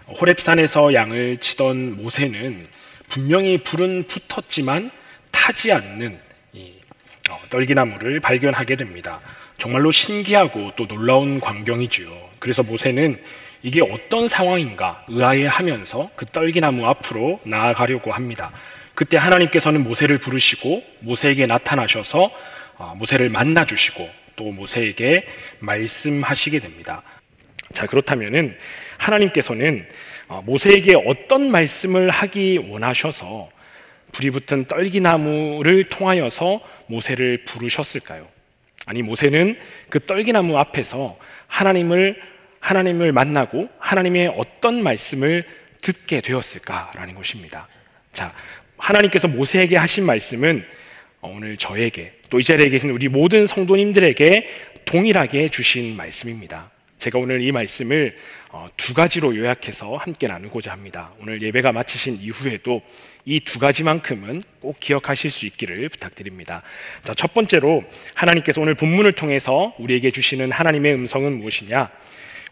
호렙산에서 양을 치던 모세는 분명히 불은 붙었지만 타지 않는 이 떨기나무를 발견하게 됩니다. 정말로 신기하고 또 놀라운 광경이지요. 그래서 모세는 이게 어떤 상황인가 의아해하면서 그 떨기나무 앞으로 나아가려고 합니다. 그때 하나님께서는 모세를 부르시고 모세에게 나타나셔서 모세를 만나주시고 또 모세에게 말씀하시게 됩니다. 자, 그렇다면은 하나님께서는 모세에게 어떤 말씀을 하기 원하셔서 불이 붙은 떨기나무를 통하여서 모세를 부르셨을까요? 아니, 모세는 그 떨기나무 앞에서 하나님을 만나고 하나님의 어떤 말씀을 듣게 되었을까라는 것입니다. 자, 하나님께서 모세에게 하신 말씀은 오늘 저에게 또 이 자리에 계신 우리 모든 성도님들에게 동일하게 주신 말씀입니다. 제가 오늘 이 말씀을 두 가지로 요약해서 함께 나누고자 합니다. 오늘 예배가 마치신 이후에도 이 두 가지만큼은 꼭 기억하실 수 있기를 부탁드립니다. 자, 첫 번째로 하나님께서 오늘 본문을 통해서 우리에게 주시는 하나님의 음성은 무엇이냐?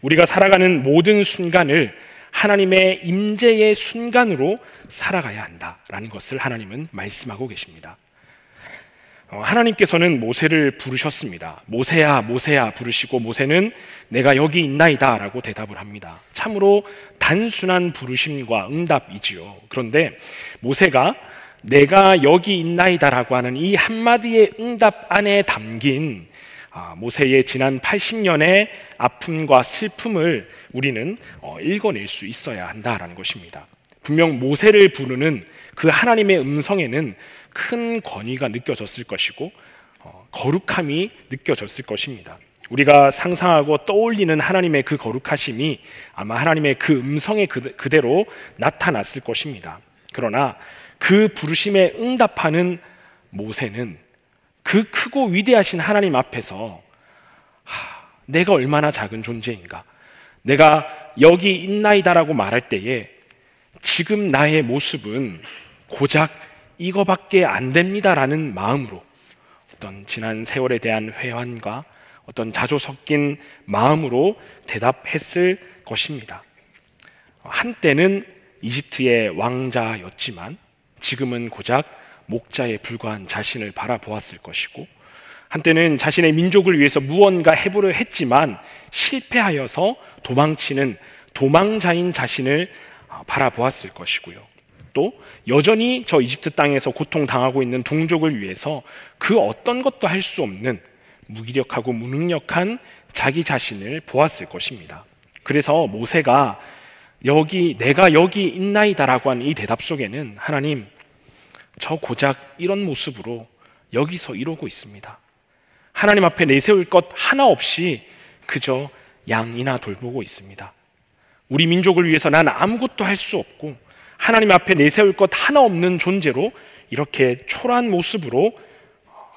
우리가 살아가는 모든 순간을 하나님의 임재의 순간으로 살아가야 한다라는 것을 하나님은 말씀하고 계십니다. 하나님께서는 모세를 부르셨습니다. 모세야, 모세야 부르시고 모세는 내가 여기 있나이다 라고 대답을 합니다. 참으로 단순한 부르심과 응답이지요. 그런데 모세가 내가 여기 있나이다 라고 하는 이 한마디의 응답 안에 담긴 모세의 지난 80년의 아픔과 슬픔을 우리는 읽어낼 수 있어야 한다라는 것입니다. 분명 모세를 부르는 그 하나님의 음성에는 큰 권위가 느껴졌을 것이고 거룩함이 느껴졌을 것입니다. 우리가 상상하고 떠올리는 하나님의 그 거룩하심이 아마 하나님의 그 음성에 그대로 나타났을 것입니다. 그러나 그 부르심에 응답하는 모세는 그 크고 위대하신 하나님 앞에서 내가 얼마나 작은 존재인가, 내가 여기 있나이다라고 말할 때에 지금 나의 모습은 고작 이거밖에 안 됩니다라는 마음으로 어떤 지난 세월에 대한 회한과 어떤 자조 섞인 마음으로 대답했을 것입니다. 한때는 이집트의 왕자였지만 지금은 고작 목자에 불과한 자신을 바라보았을 것이고, 한때는 자신의 민족을 위해서 무언가 해보려 했지만 실패하여서 도망치는 도망자인 자신을 바라보았을 것이고요. 또 여전히 저 이집트 땅에서 고통당하고 있는 동족을 위해서 그 어떤 것도 할 수 없는 무기력하고 무능력한 자기 자신을 보았을 것입니다. 그래서 모세가 내가 여기 있나이다라고 하는 이 대답 속에는 하나님, 저 고작 이런 모습으로 여기서 이러고 있습니다. 하나님 앞에 내세울 것 하나 없이 그저 양이나 돌보고 있습니다. 우리 민족을 위해서 난 아무것도 할 수 없고 하나님 앞에 내세울 것 하나 없는 존재로 이렇게 초라한 모습으로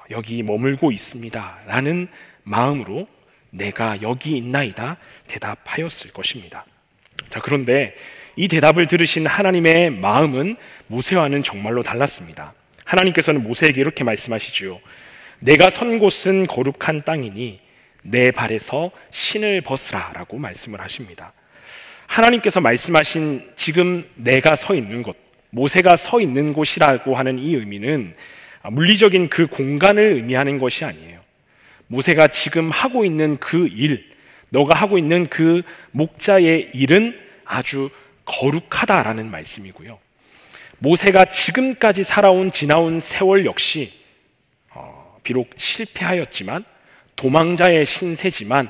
여기 머물고 있습니다 라는 마음으로 내가 여기 있나이다 대답하였을 것입니다. 자, 그런데 이 대답을 들으신 하나님의 마음은 모세와는 정말로 달랐습니다. 하나님께서는 모세에게 이렇게 말씀하시지요. 내가 선 곳은 거룩한 땅이니 내 발에서 신을 벗으라 라고 말씀을 하십니다. 하나님께서 말씀하신 지금 내가 서 있는 곳, 모세가 서 있는 곳이라고 하는 이 의미는 물리적인 그 공간을 의미하는 것이 아니에요. 모세가 지금 하고 있는 그 일, 너가 하고 있는 그 목자의 일은 아주 거룩하다라는 말씀이고요. 모세가 지금까지 살아온 지나온 세월 역시 비록 실패하였지만 도망자의 신세지만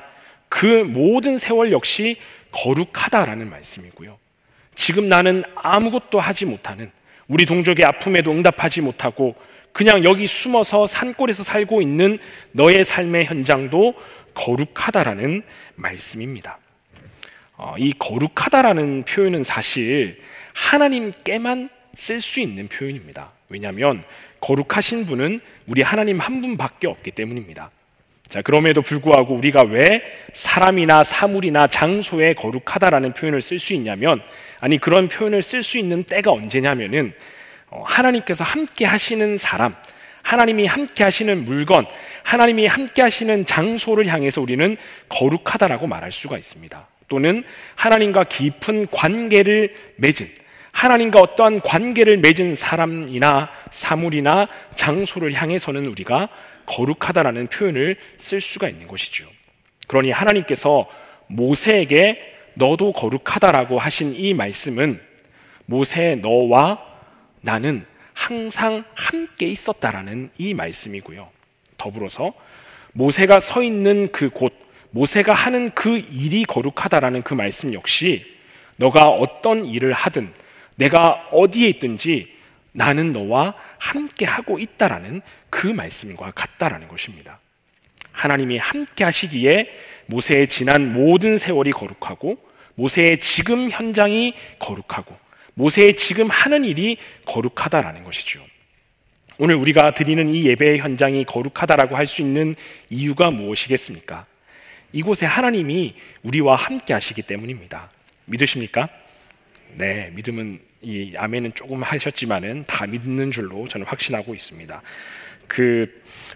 그 모든 세월 역시 거룩하다라는 말씀이고요. 지금 나는 아무것도 하지 못하는, 우리 동족의 아픔에도 응답하지 못하고 그냥 여기 숨어서 산골에서 살고 있는 너의 삶의 현장도 거룩하다라는 말씀입니다. 이 거룩하다라는 표현은 사실 하나님께만 쓸 수 있는 표현입니다. 왜냐하면 거룩하신 분은 우리 하나님 한 분밖에 없기 때문입니다. 자, 그럼에도 불구하고 우리가 왜 사람이나 사물이나 장소에 거룩하다라는 표현을 쓸 수 있냐면, 아니 그런 표현을 쓸 수 있는 때가 언제냐면은 하나님께서 함께 하시는 사람, 하나님이 함께 하시는 물건, 하나님이 함께 하시는 장소를 향해서 우리는 거룩하다라고 말할 수가 있습니다. 또는 하나님과 깊은 관계를 맺은, 하나님과 어떠한 관계를 맺은 사람이나 사물이나 장소를 향해서는 우리가 거룩하다라는 표현을 쓸 수가 있는 것이죠. 그러니 하나님께서 모세에게 너도 거룩하다라고 하신 이 말씀은 모세 너와 나는 항상 함께 있었다라는 이 말씀이고요. 더불어서 모세가 서 있는 그 곳, 모세가 하는 그 일이 거룩하다라는 그 말씀 역시 너가 어떤 일을 하든 내가 어디에 있든지 나는 너와 함께 하고 있다라는 그 말씀과 같다라는 것입니다. 하나님이 함께 하시기에 모세의 지난 모든 세월이 거룩하고 모세의 지금 현장이 거룩하고 모세의 지금 하는 일이 거룩하다라는 것이죠. 오늘 우리가 드리는 이 예배의 현장이 거룩하다라고 할 수 있는 이유가 무엇이겠습니까? 이곳에 하나님이 우리와 함께 하시기 때문입니다. 믿으십니까? 네, 믿음은 이 아멘은 조금 하셨지만은 다 믿는 줄로 저는 확신하고 있습니다.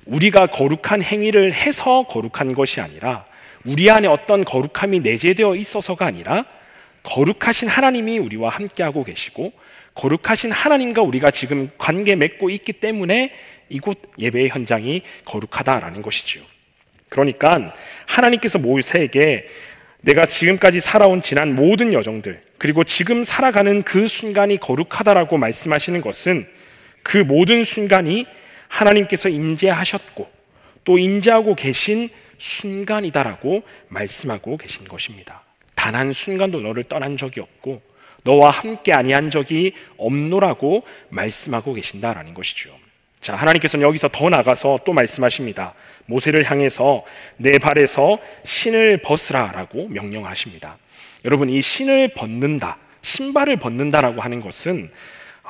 우리가 거룩한 행위를 해서 거룩한 것이 아니라 우리 안에 어떤 거룩함이 내재되어 있어서가 아니라 거룩하신 하나님이 우리와 함께하고 계시고 거룩하신 하나님과 우리가 지금 관계 맺고 있기 때문에 이곳 예배의 현장이 거룩하다라는 것이죠. 그러니까 하나님께서 모세에게 내가 지금까지 살아온 지난 모든 여정들 그리고 지금 살아가는 그 순간이 거룩하다라고 말씀하시는 것은 그 모든 순간이 하나님께서 임재하셨고 또 임재하고 계신 순간이다라고 말씀하고 계신 것입니다. 단 한 순간도 너를 떠난 적이 없고 너와 함께 아니한 적이 없노라고 말씀하고 계신다라는 것이죠. 자, 하나님께서는 여기서 더 나가서 또 말씀하십니다. 모세를 향해서 내 발에서 신을 벗으라라고 명령하십니다. 여러분, 이 신을 벗는다, 신발을 벗는다라고 하는 것은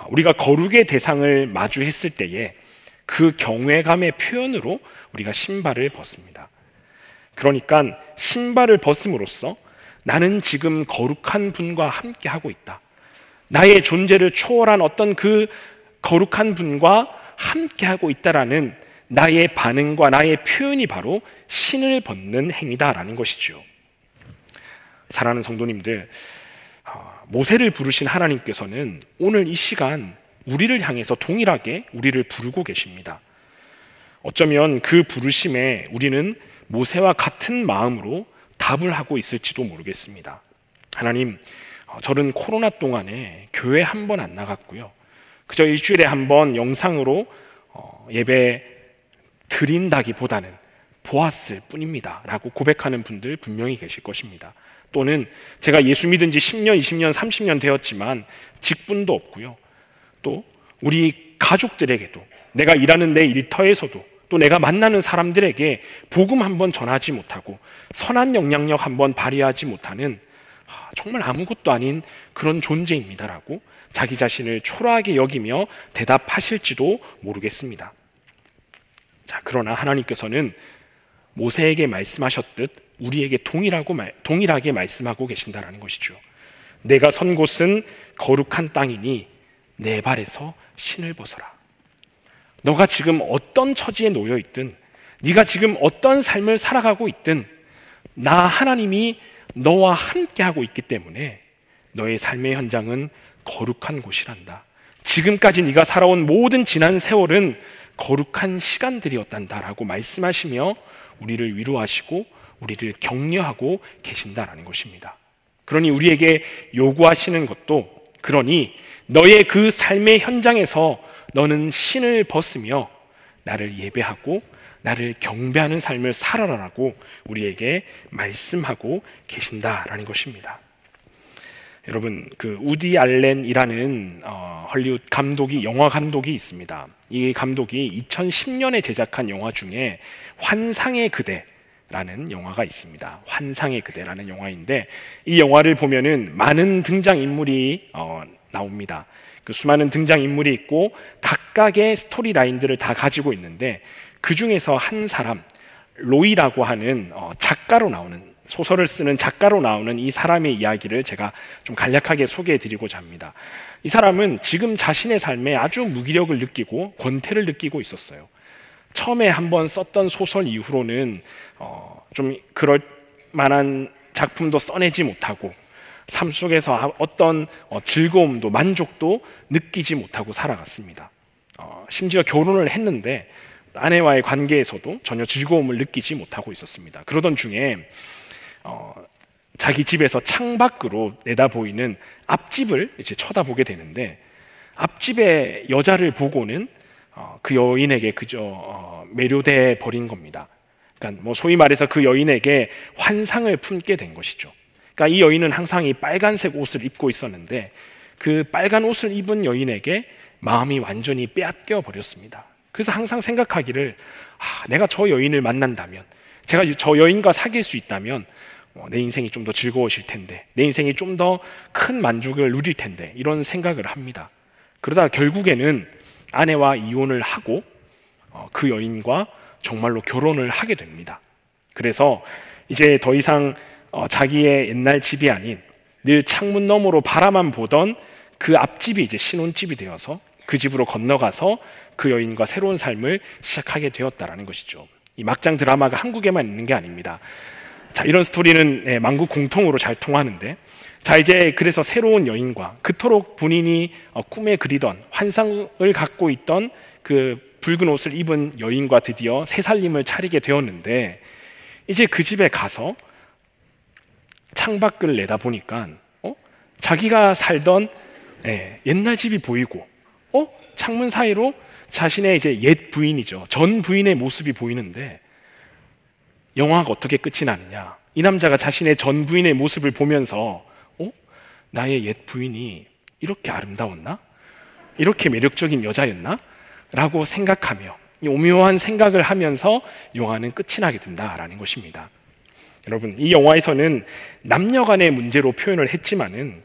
우리가 거룩의 대상을 마주했을 때에 그 경외감의 표현으로 우리가 신발을 벗습니다. 그러니까 신발을 벗음으로써 나는 지금 거룩한 분과 함께 하고 있다. 나의 존재를 초월한 어떤 그 거룩한 분과 함께 하고 있다라는 나의 반응과 나의 표현이 바로 신을 벗는 행위다라는 것이죠. 사랑하는 성도님들, 모세를 부르신 하나님께서는 오늘 이 시간 우리를 향해서 동일하게 우리를 부르고 계십니다. 어쩌면 그 부르심에 우리는 모세와 같은 마음으로 답을 하고 있을지도 모르겠습니다. 하나님, 저는 코로나 동안에 교회 한 번 안 나갔고요. 그저 일주일에 한 번 영상으로 예배 드린다기보다는 보았을 뿐입니다 라고 고백하는 분들 분명히 계실 것입니다. 또는 제가 예수 믿은 지 10년, 20년, 30년 되었지만 직분도 없고요. 또 우리 가족들에게도 내가 일하는 내 일터에서도 또 내가 만나는 사람들에게 복음 한번 전하지 못하고 선한 영향력 한번 발휘하지 못하는 정말 아무것도 아닌 그런 존재입니다라고 자기 자신을 초라하게 여기며 대답하실지도 모르겠습니다. 자, 그러나 하나님께서는 모세에게 말씀하셨듯 우리에게 동일하게 말씀하고 계신다라는 것이죠. 내가 선 곳은 거룩한 땅이니 내 발에서 신을 벗어라. 너가 지금 어떤 처지에 놓여 있든 네가 지금 어떤 삶을 살아가고 있든 나 하나님이 너와 함께하고 있기 때문에 너의 삶의 현장은 거룩한 곳이란다. 지금까지 네가 살아온 모든 지난 세월은 거룩한 시간들이었단다라고 말씀하시며 우리를 위로하시고 우리를 격려하고 계신다라는 것입니다. 그러니 우리에게 요구하시는 것도 그러니 너의 그 삶의 현장에서 너는 신을 벗으며 나를 예배하고 나를 경배하는 삶을 살아라라고 우리에게 말씀하고 계신다라는 것입니다. 여러분, 그 우디 알렌이라는 헐리우드 영화 감독이 있습니다. 이 감독이 2010년에 제작한 영화 중에 환상의 그대라는 영화가 있습니다. 환상의 그대라는 영화인데 이 영화를 보면은 많은 등장 인물이 나옵니다. 그 수많은 등장 인물이 있고 각각의 스토리 라인들을 다 가지고 있는데 그 중에서 한 사람, 로이라고 하는 작가로 나오는, 소설을 쓰는 작가로 나오는 이 사람의 이야기를 제가 좀 간략하게 소개해드리고자 합니다. 이 사람은 지금 자신의 삶에 아주 무기력을 느끼고 권태를 느끼고 있었어요. 처음에 한번 썼던 소설 이후로는 좀 그럴 만한 작품도 써내지 못하고 삶 속에서 어떤 즐거움도 만족도 느끼지 못하고 살아갔습니다. 심지어 결혼을 했는데 아내와의 관계에서도 전혀 즐거움을 느끼지 못하고 있었습니다. 그러던 중에 자기 집에서 창밖으로 내다보이는 앞집을 이제 쳐다보게 되는데, 앞집의 여자를 보고는 그 여인에게 그저 매료돼 버린 겁니다. 그러니까 뭐 소위 말해서 그 여인에게 환상을 품게 된 것이죠. 그러니까 이 여인은 항상 이 빨간색 옷을 입고 있었는데 그 빨간 옷을 입은 여인에게 마음이 완전히 빼앗겨 버렸습니다. 그래서 항상 생각하기를, 내가 저 여인을 만난다면, 제가 저 여인과 사귈 수 있다면 내 인생이 좀 더 즐거워질 텐데, 내 인생이 좀 더 큰 만족을 누릴 텐데, 이런 생각을 합니다. 그러다 결국에는 아내와 이혼을 하고 그 여인과 정말로 결혼을 하게 됩니다. 그래서 이제 더 이상 자기의 옛날 집이 아닌 늘 창문 너머로 바라만 보던 그 앞집이 이제 신혼집이 되어서 그 집으로 건너가서 그 여인과 새로운 삶을 시작하게 되었다라는 것이죠. 이 막장 드라마가 한국에만 있는 게 아닙니다. 자, 이런 스토리는 만국 공통으로 잘 통하는데, 자, 이제 그래서 새로운 여인과 그토록 본인이 꿈에 그리던 환상을 갖고 있던 그 붉은 옷을 입은 여인과 드디어 새 살림을 차리게 되었는데, 이제 그 집에 가서 창밖을 내다보니까 자기가 살던 옛날 집이 보이고, 창문 사이로 자신의 이제 옛 부인이죠, 전 부인의 모습이 보이는데, 영화가 어떻게 끝이 나느냐, 이 남자가 자신의 전 부인의 모습을 보면서 나의 옛 부인이 이렇게 아름다웠나? 이렇게 매력적인 여자였나? 라고 생각하며, 이 오묘한 생각을 하면서 영화는 끝이 나게 된다라는 것입니다. 여러분, 이 영화에서는 남녀 간의 문제로 표현을 했지만은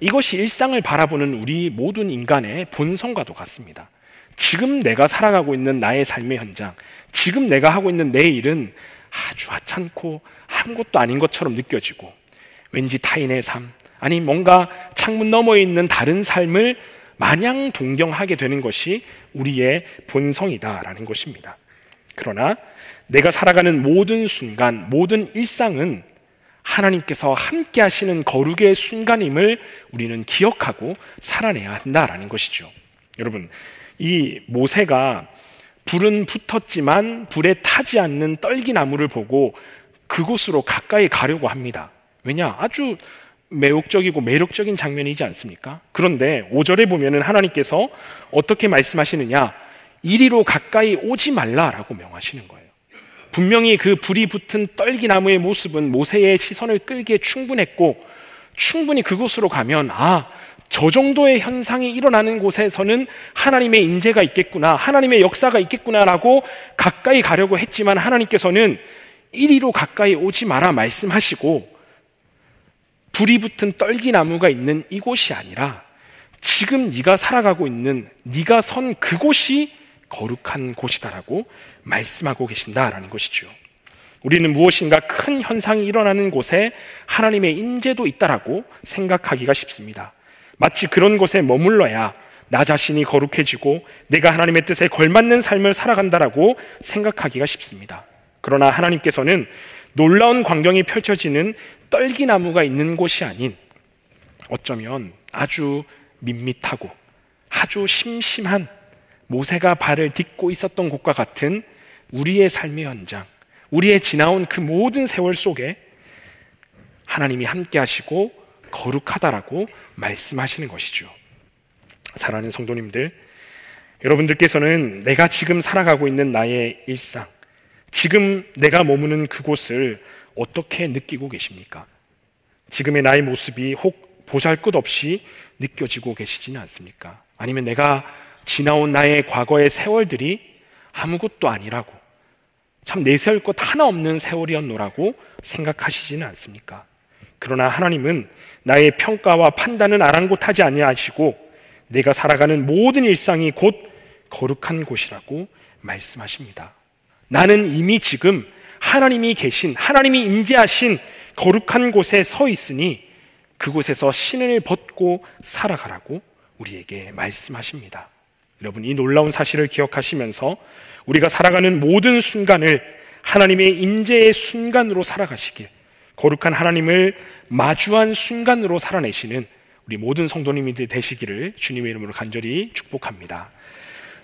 이것이 일상을 바라보는 우리 모든 인간의 본성과도 같습니다. 지금 내가 살아가고 있는 나의 삶의 현장, 지금 내가 하고 있는 내 일은 아주 하찮고 아무것도 아닌 것처럼 느껴지고, 왠지 타인의 삶, 아니 뭔가 창문 너머에 있는 다른 삶을 마냥 동경하게 되는 것이 우리의 본성이다라는 것입니다. 그러나 내가 살아가는 모든 순간, 모든 일상은 하나님께서 함께 하시는 거룩의 순간임을 우리는 기억하고 살아내야 한다라는 것이죠. 여러분, 이 모세가 불은 붙었지만 불에 타지 않는 떨기나무를 보고 그곳으로 가까이 가려고 합니다. 왜냐? 아주 매혹적이고 매력적인 장면이지 않습니까? 그런데 5절에 보면은 하나님께서 어떻게 말씀하시느냐? 이리로 가까이 오지 말라라고 명하시는 거예요. 분명히 그 불이 붙은 떨기나무의 모습은 모세의 시선을 끌기에 충분했고, 충분히 그곳으로 가면 저 정도의 현상이 일어나는 곳에서는 하나님의 임재가 있겠구나, 하나님의 역사가 있겠구나라고 가까이 가려고 했지만, 하나님께서는 이리로 가까이 오지 마라 말씀하시고, 불이 붙은 떨기나무가 있는 이곳이 아니라 지금 네가 살아가고 있는, 네가 선 그곳이 거룩한 곳이다라고 말씀하고 계신다라는 것이죠. 우리는 무엇인가 큰 현상이 일어나는 곳에 하나님의 임재도 있다라고 생각하기가 쉽습니다. 마치 그런 곳에 머물러야 나 자신이 거룩해지고 내가 하나님의 뜻에 걸맞는 삶을 살아간다라고 생각하기가 쉽습니다. 그러나 하나님께서는 놀라운 광경이 펼쳐지는 떨기나무가 있는 곳이 아닌, 어쩌면 아주 밋밋하고 아주 심심한 모세가 발을 딛고 있었던 곳과 같은 우리의 삶의 현장, 우리의 지나온 그 모든 세월 속에 하나님이 함께 하시고 거룩하다라고 말씀하시는 것이죠. 사랑하는 성도님들, 여러분들께서는 내가 지금 살아가고 있는 나의 일상, 지금 내가 머무는 그곳을 어떻게 느끼고 계십니까? 지금의 나의 모습이 혹 보잘것없이 느껴지고 계시지는 않습니까? 아니면 내가 지나온 나의 과거의 세월들이 아무것도 아니라고, 참 내세울 것 하나 없는 세월이었노라고 생각하시지는 않습니까? 그러나 하나님은 나의 평가와 판단은 아랑곳하지 아니하시고 내가 살아가는 모든 일상이 곧 거룩한 곳이라고 말씀하십니다. 나는 이미 지금 하나님이 계신, 하나님이 임재하신 거룩한 곳에 서 있으니 그곳에서 신을 벗고 살아가라고 우리에게 말씀하십니다. 여러분, 이 놀라운 사실을 기억하시면서 우리가 살아가는 모든 순간을 하나님의 임재의 순간으로 살아가시길, 거룩한 하나님을 마주한 순간으로 살아내시는 우리 모든 성도님들 되시기를 주님의 이름으로 간절히 축복합니다.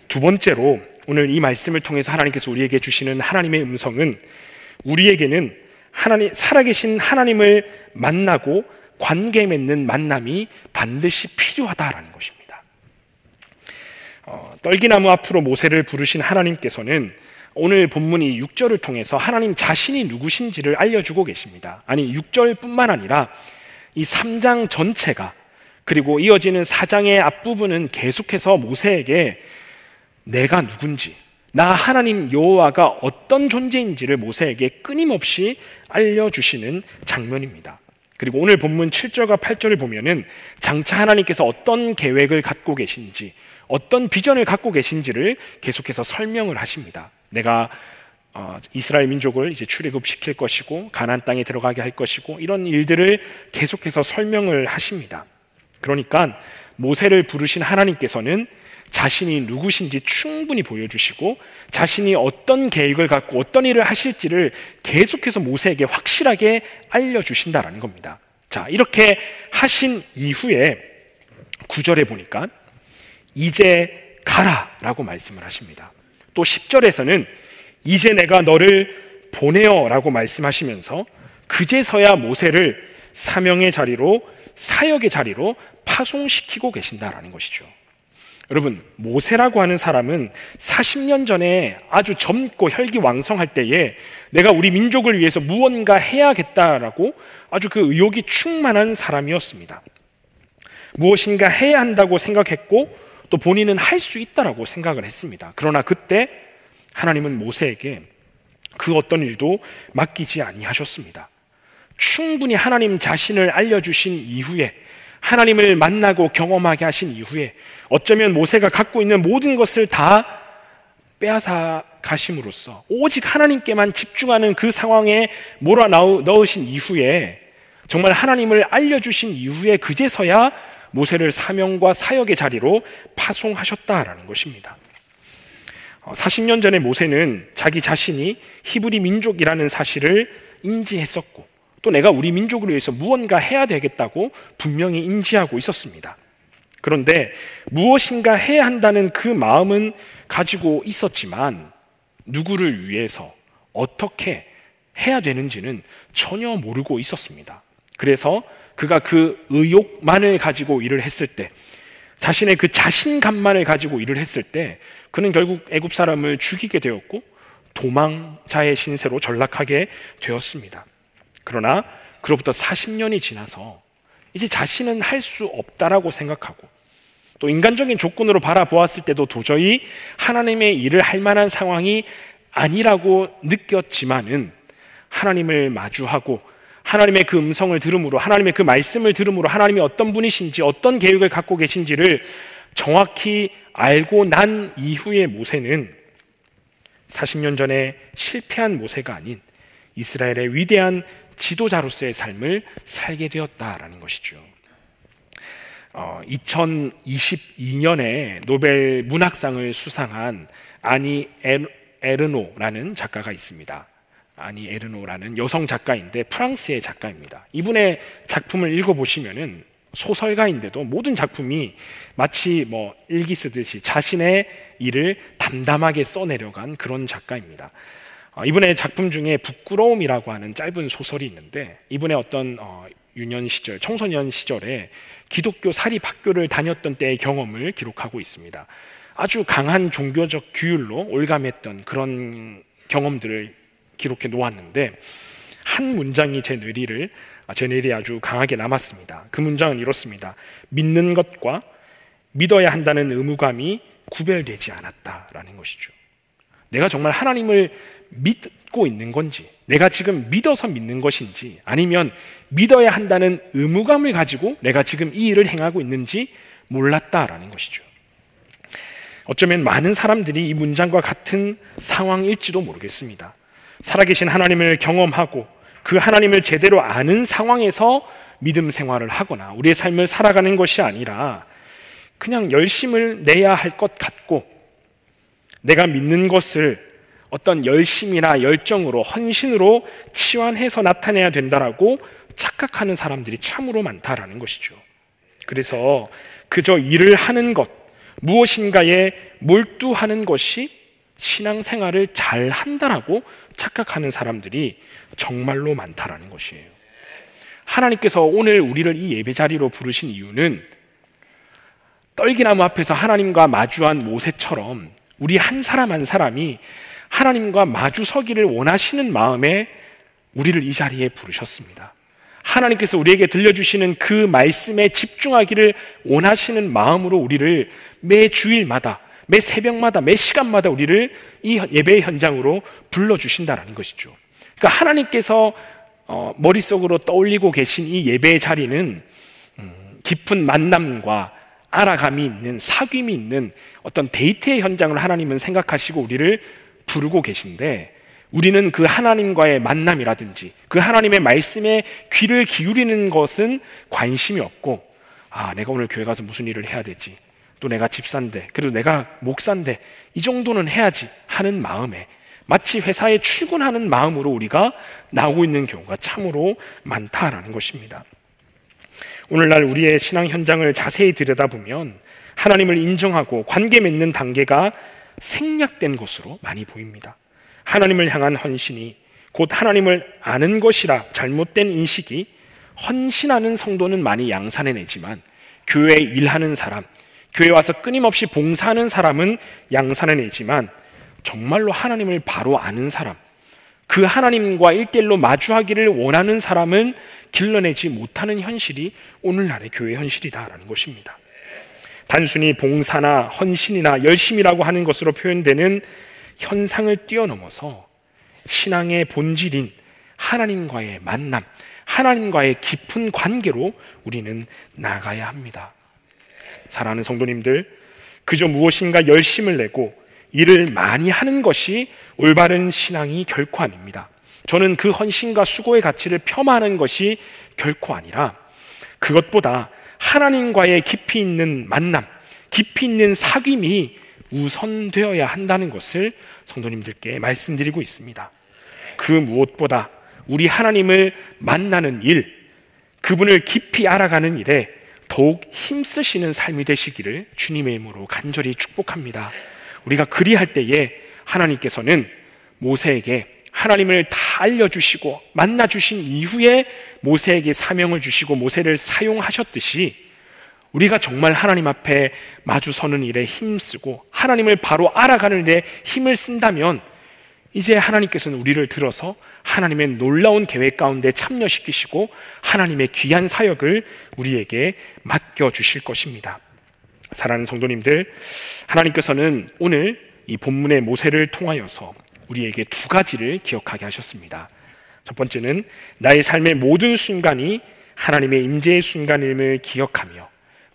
두 번째로 오늘 이 말씀을 통해서 하나님께서 우리에게 주시는 하나님의 음성은 우리에게는 살아계신 하나님을 만나고 관계 맺는 만남이 반드시 필요하다라는 것입니다. 떨기나무 앞으로 모세를 부르신 하나님께서는 오늘 본문 이 6절을 통해서 하나님 자신이 누구신지를 알려주고 계십니다. 아니 6절뿐만 아니라 이 3장 전체가, 그리고 이어지는 4장의 앞부분은 계속해서 모세에게 내가 누군지, 나 하나님 여호와가 어떤 존재인지를 모세에게 끊임없이 알려주시는 장면입니다. 그리고 오늘 본문 7절과 8절을 보면은 장차 하나님께서 어떤 계획을 갖고 계신지, 어떤 비전을 갖고 계신지를 계속해서 설명을 하십니다. 내가 이스라엘 민족을 이제 출애굽시킬 것이고 가나안 땅에 들어가게 할 것이고, 이런 일들을 계속해서 설명을 하십니다. 그러니까 모세를 부르신 하나님께서는 자신이 누구신지 충분히 보여주시고, 자신이 어떤 계획을 갖고 어떤 일을 하실지를 계속해서 모세에게 확실하게 알려주신다라는 겁니다. 자, 이렇게 하신 이후에 9절에 보니까 이제 가라라고 말씀을 하십니다. 또 10절에서는 이제 내가 너를 보내어라고 말씀하시면서 그제서야 모세를 사명의 자리로, 사역의 자리로 파송시키고 계신다라는 것이죠. 여러분, 모세라고 하는 사람은 40년 전에 아주 젊고 혈기왕성할 때에 내가 우리 민족을 위해서 무언가 해야겠다라고 아주 그 의욕이 충만한 사람이었습니다. 무엇인가 해야 한다고 생각했고 또 본인은 할 수 있다라고 생각을 했습니다. 그러나 그때 하나님은 모세에게 그 어떤 일도 맡기지 아니하셨습니다. 충분히 하나님 자신을 알려주신 이후에, 하나님을 만나고 경험하게 하신 이후에 어쩌면 모세가 갖고 있는 모든 것을 다 빼앗아 가심으로써 오직 하나님께만 집중하는 그 상황에 몰아넣으신 이후에, 정말 하나님을 알려주신 이후에 그제서야 모세를 사명과 사역의 자리로 파송하셨다라는 것입니다. 40년 전에 모세는 자기 자신이 히브리 민족이라는 사실을 인지했었고, 또 내가 우리 민족을 위해서 무언가 해야 되겠다고 분명히 인지하고 있었습니다. 그런데 무엇인가 해야 한다는 그 마음은 가지고 있었지만 누구를 위해서 어떻게 해야 되는지는 전혀 모르고 있었습니다. 그래서 그가 그 의욕만을 가지고 일을 했을 때, 자신의 그 자신감만을 가지고 일을 했을 때 그는 결국 애굽 사람을 죽이게 되었고 도망자의 신세로 전락하게 되었습니다. 그러나 그로부터 40년이 지나서 이제 자신은 할 수 없다라고 생각하고, 또 인간적인 조건으로 바라보았을 때도 도저히 하나님의 일을 할 만한 상황이 아니라고 느꼈지만은 하나님을 마주하고 하나님의 그 음성을 들음으로, 하나님의 그 말씀을 들음으로 하나님이 어떤 분이신지, 어떤 계획을 갖고 계신지를 정확히 알고 난 이후의 모세는 40년 전에 실패한 모세가 아닌 이스라엘의 위대한 지도자로서의 삶을 살게 되었다라는 것이죠. 2022년에 노벨 문학상을 수상한 아니 에르노라는 작가가 있습니다. 아니 에르노라는 여성 작가인데 프랑스의 작가입니다. 이분의 작품을 읽어보시면은 소설가인데도 모든 작품이 마치 일기 쓰듯이 자신의 일을 담담하게 써내려간 그런 작가입니다. 이분의 작품 중에 부끄러움이라고 하는 짧은 소설이 있는데, 이분의 어떤 유년 시절, 청소년 시절에 기독교 사립학교를 다녔던 때의 경험을 기록하고 있습니다. 아주 강한 종교적 규율로 올감했던 그런 경험들을 기록해 놓았는데, 한 문장이 제 뇌리에 아주 강하게 남았습니다. 그 문장은 이렇습니다. 믿는 것과 믿어야 한다는 의무감이 구별되지 않았다라는 것이죠. 내가 정말 하나님을 믿고 있는 건지, 내가 지금 믿어서 믿는 것인지, 아니면 믿어야 한다는 의무감을 가지고 내가 지금 이 일을 행하고 있는지 몰랐다라는 것이죠. 어쩌면 많은 사람들이 이 문장과 같은 상황일지도 모르겠습니다. 살아계신 하나님을 경험하고 그 하나님을 제대로 아는 상황에서 믿음 생활을 하거나 우리의 삶을 살아가는 것이 아니라 그냥 열심을 내야 할 것 같고, 내가 믿는 것을 어떤 열심이나 열정으로 헌신으로 치환해서 나타내야 된다라고 착각하는 사람들이 참으로 많다라는 것이죠. 그래서 그저 일을 하는 것, 무엇인가에 몰두하는 것이 신앙생활을 잘 한다라고 착각하는 사람들이 정말로 많다라는 것이에요. 하나님께서 오늘 우리를 이 예배 자리로 부르신 이유는 떨기나무 앞에서 하나님과 마주한 모세처럼 우리 한 사람 한 사람이 하나님과 마주서기를 원하시는 마음에 우리를 이 자리에 부르셨습니다. 하나님께서 우리에게 들려주시는 그 말씀에 집중하기를 원하시는 마음으로 우리를 매 주일마다, 매 새벽마다, 매 시간마다 우리를 이 예배의 현장으로 불러주신다는 것이죠. 그러니까 하나님께서 머릿속으로 떠올리고 계신 이 예배의 자리는 깊은 만남과 알아감이 있는, 사귐이 있는 어떤 데이트의 현장을 하나님은 생각하시고 우리를 부르고 계신데, 우리는 그 하나님과의 만남이라든지 그 하나님의 말씀에 귀를 기울이는 것은 관심이 없고, 내가 오늘 교회 가서 무슨 일을 해야 되지, 또 내가 집사인데, 그래도 내가 목사인데 이 정도는 해야지 하는 마음에, 마치 회사에 출근하는 마음으로 우리가 나오고 있는 경우가 참으로 많다라는 것입니다. 오늘날 우리의 신앙 현장을 자세히 들여다보면 하나님을 인정하고 관계 맺는 단계가 생략된 것으로 많이 보입니다. 하나님을 향한 헌신이 곧 하나님을 아는 것이라 잘못된 인식이 헌신하는 성도는 많이 양산해내지만, 교회에 일하는 사람, 교회 와서 끊임없이 봉사하는 사람은 양산해내지만, 정말로 하나님을 바로 아는 사람, 그 하나님과 일대일로 마주하기를 원하는 사람은 길러내지 못하는 현실이 오늘날의 교회 현실이다라는 것입니다. 단순히 봉사나 헌신이나 열심이라고 하는 것으로 표현되는 현상을 뛰어넘어서 신앙의 본질인 하나님과의 만남, 하나님과의 깊은 관계로 우리는 나가야 합니다. 사랑하는 성도님들, 그저 무엇인가 열심을 내고 일을 많이 하는 것이 올바른 신앙이 결코 아닙니다. 저는 그 헌신과 수고의 가치를 폄하하는 것이 결코 아니라, 그것보다 하나님과의 깊이 있는 만남, 깊이 있는 사귐이 우선되어야 한다는 것을 성도님들께 말씀드리고 있습니다. 그 무엇보다 우리 하나님을 만나는 일, 그분을 깊이 알아가는 일에 더욱 힘쓰시는 삶이 되시기를 주님의 이름으로 간절히 축복합니다. 우리가 그리할 때에 하나님께서는 모세에게 하나님을 다 알려주시고 만나주신 이후에 모세에게 사명을 주시고 모세를 사용하셨듯이, 우리가 정말 하나님 앞에 마주서는 일에 힘쓰고 하나님을 바로 알아가는 일에 힘을 쓴다면, 이제 하나님께서는 우리를 들어서 하나님의 놀라운 계획 가운데 참여시키시고 하나님의 귀한 사역을 우리에게 맡겨주실 것입니다. 사랑하는 성도님들, 하나님께서는 오늘 이 본문의 모세를 통하여서 우리에게 두 가지를 기억하게 하셨습니다. 첫 번째는 나의 삶의 모든 순간이 하나님의 임재의 순간임을 기억하며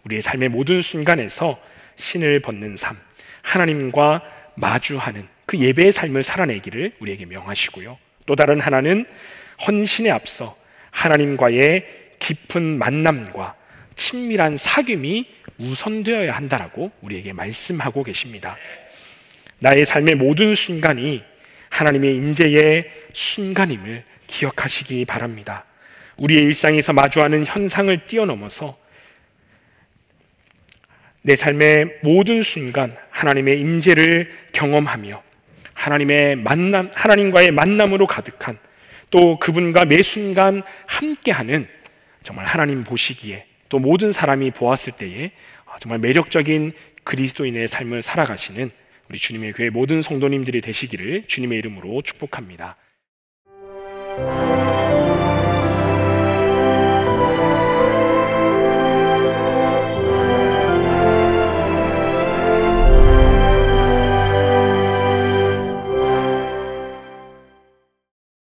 우리의 삶의 모든 순간에서 신을 벗는 삶, 하나님과 마주하는 그 예배의 삶을 살아내기를 우리에게 명하시고요. 또 다른 하나는 헌신에 앞서 하나님과의 깊은 만남과 친밀한 사귐이 우선되어야 한다라고 우리에게 말씀하고 계십니다. 나의 삶의 모든 순간이 하나님의 임재의 순간임을 기억하시기 바랍니다. 우리의 일상에서 마주하는 현상을 뛰어넘어서 내 삶의 모든 순간 하나님의 임재를 경험하며 하나님의 만남, 하나님과의 만남으로 가득한, 또 그분과 매 순간 함께하는, 정말 하나님 보시기에 또 모든 사람이 보았을 때에 정말 매력적인 그리스도인의 삶을 살아가시는 우리 주님의 교회 모든 성도님들이 되시기를 주님의 이름으로 축복합니다.